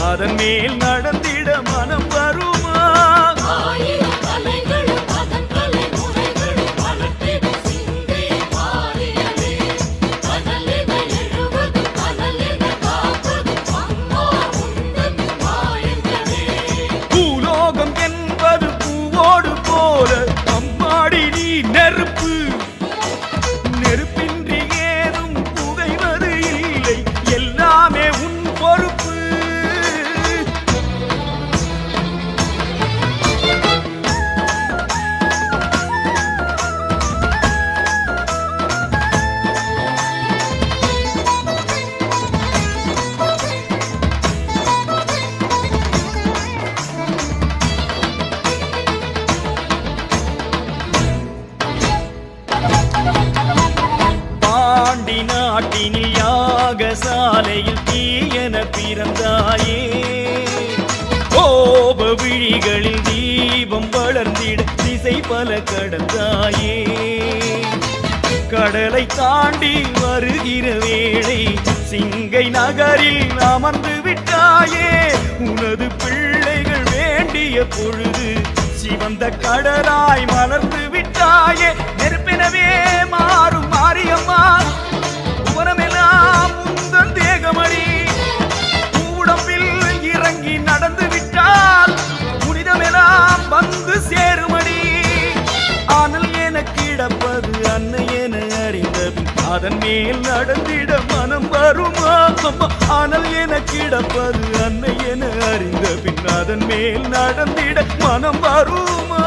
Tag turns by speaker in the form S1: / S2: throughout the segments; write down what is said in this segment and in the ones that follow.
S1: அதன் மேல் நடந்திட மனம் வருமா? பூலோகம் என்பது பூவோடு போல அம்மாடி நீ நெருப்பு, நெருப்பின்றி ஏதும் புகைவது இல்லை, எல்லாமே உன் பொறுப்பு. நாட்டினில் யாகசாலையில் தீயன பிறந்தாயே, கோப விழிகளில் தீபம் வளர்ந்திட திசை பல கடந்தாயே. கடலை தாண்டி வருகிற வேளை சிங்கை நகரில் அமர்ந்து விட்டாயே. உனது பிள்ளைகள் வேண்டிய பொழுது சிவந்த கடலாய் மலர்ந்து விட்டாயே. நெருப்பினவே மாறும் மாரியம்மா, உவனமெல்லாம் உந்தன் தேகமணி. உடம்பில் இறங்கி நடந்து விட்டால் புனிதமெல்லாம் வந்து சேருமணி. ஆனால் என கிடப்பது அன்னை என அறிந்தபின் அதன் மேல் நடந்திட மனம் வருமா? ஆனால் என கிடப்பது அன்னை என அறிந்தபின் அதன் மேல் நடந்திட மனம் வருமா?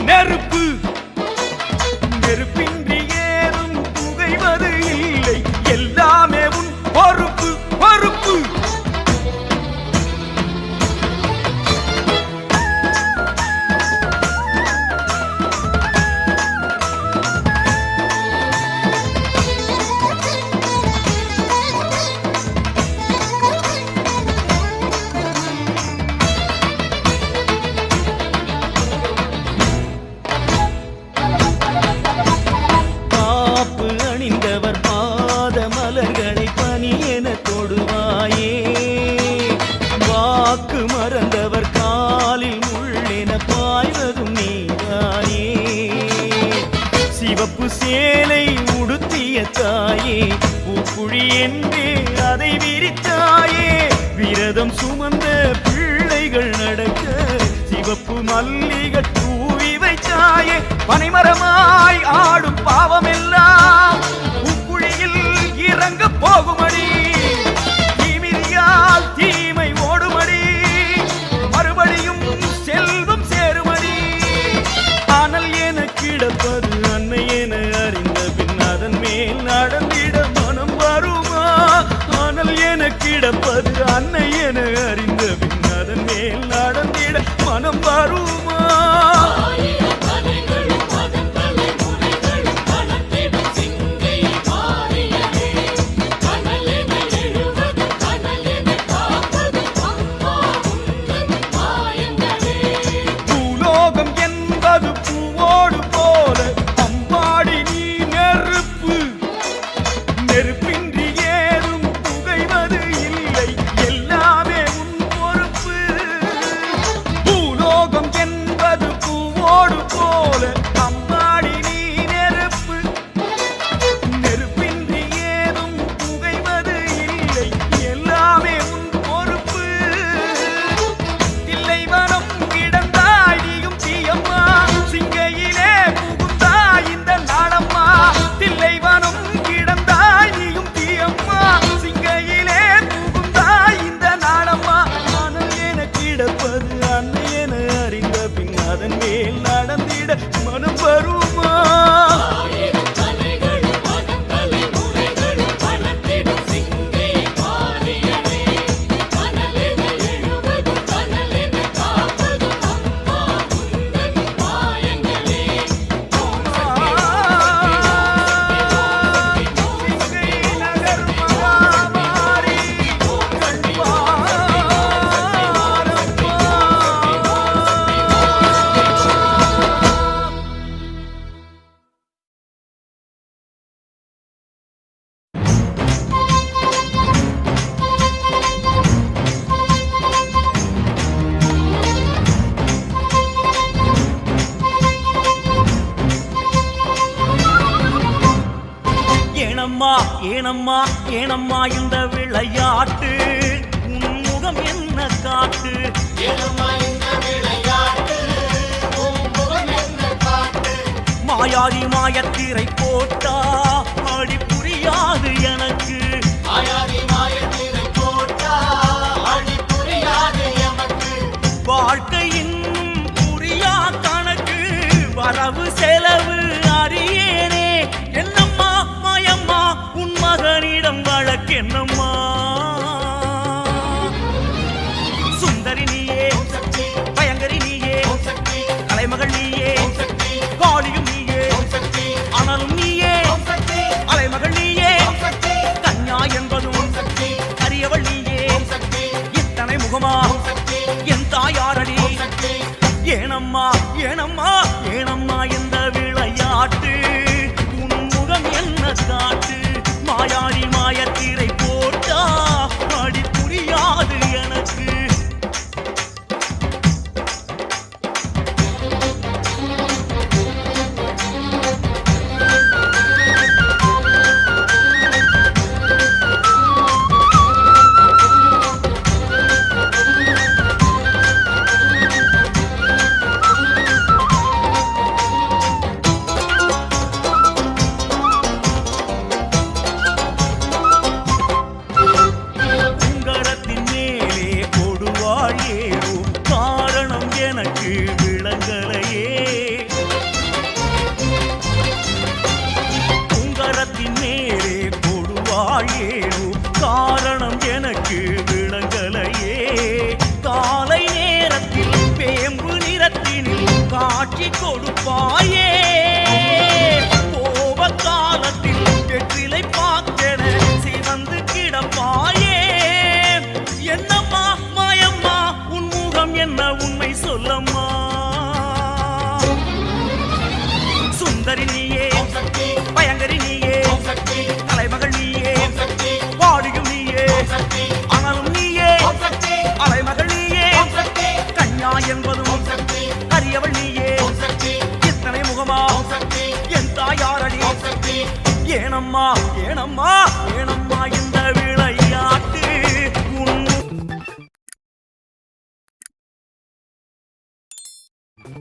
S1: நெருப்பு, நெருப்பின்றி ஏதும் புகைவது இல்லை, எல்லாமே உன் பொறுப்பு பொறுப்பு. சேலை உடுத்திய தாயே பூக்குழி என்றே அதை விரித்தாயே விரதம் சுமந்த பிள்ளைகள் நடக்க சிவப்பு மல்லிகை தூவி வைத்தாயே பனைமரமாய் ஆடும் பாவமெல்லாம் பூக்குழியில் இறங்க போகுமடி தீமிரியால் தீமை ஓடுமடி மறுபடியும் செல்வம் சேருமடி ஆனால் என கிடப்பது அன்னை என அறிந்த பின் அதன் மேல் நடந்திட மனம் வருமா ஆனால் என கிடப்பது அன்னை என அறிந்த பின் அதன் மேல் நடந்திட மனம் வருமா மனம் வருமா ஏனம்மா ஏனம்மா இந்த விளையாட்டு உன் முகம் என்ன காட்டு ஏனம்மா இந்த விளையாட்டு உன் முகம் என்ன காட்டு மாயாதி மாயத்திரை போட்டா அடி புரியாது எனக்கு மாயாதி மாயத்திரை போட்டா அடி புரியாது எனக்கு வாழ்க்கை இன்னும் புரியா கணக்கு வரவு செலவு அறியேனே என்னம்மா மாயம்மா உன் மகனிடம் வழக்கென்னம்மா சுந்தரி நீயே பயங்கரி நீயே கலைமகள் நீயே காளியும் நீயே அனலும் நீயே அலைமகள் நீயே கன்யா என்பதும் அரியவள் நீயே இத்தனை முகமா என் தாயாரடி ஏனம்மா ஏனம்மா ஏனம்மா இந்த விளையாட்டு உன் முகம் என்ன காட்டு மாயாடி மாயத்திரை போட்டா அடி புரியாது எனக்கு ஏனம்மா ஏனம்மா ஏனம்மா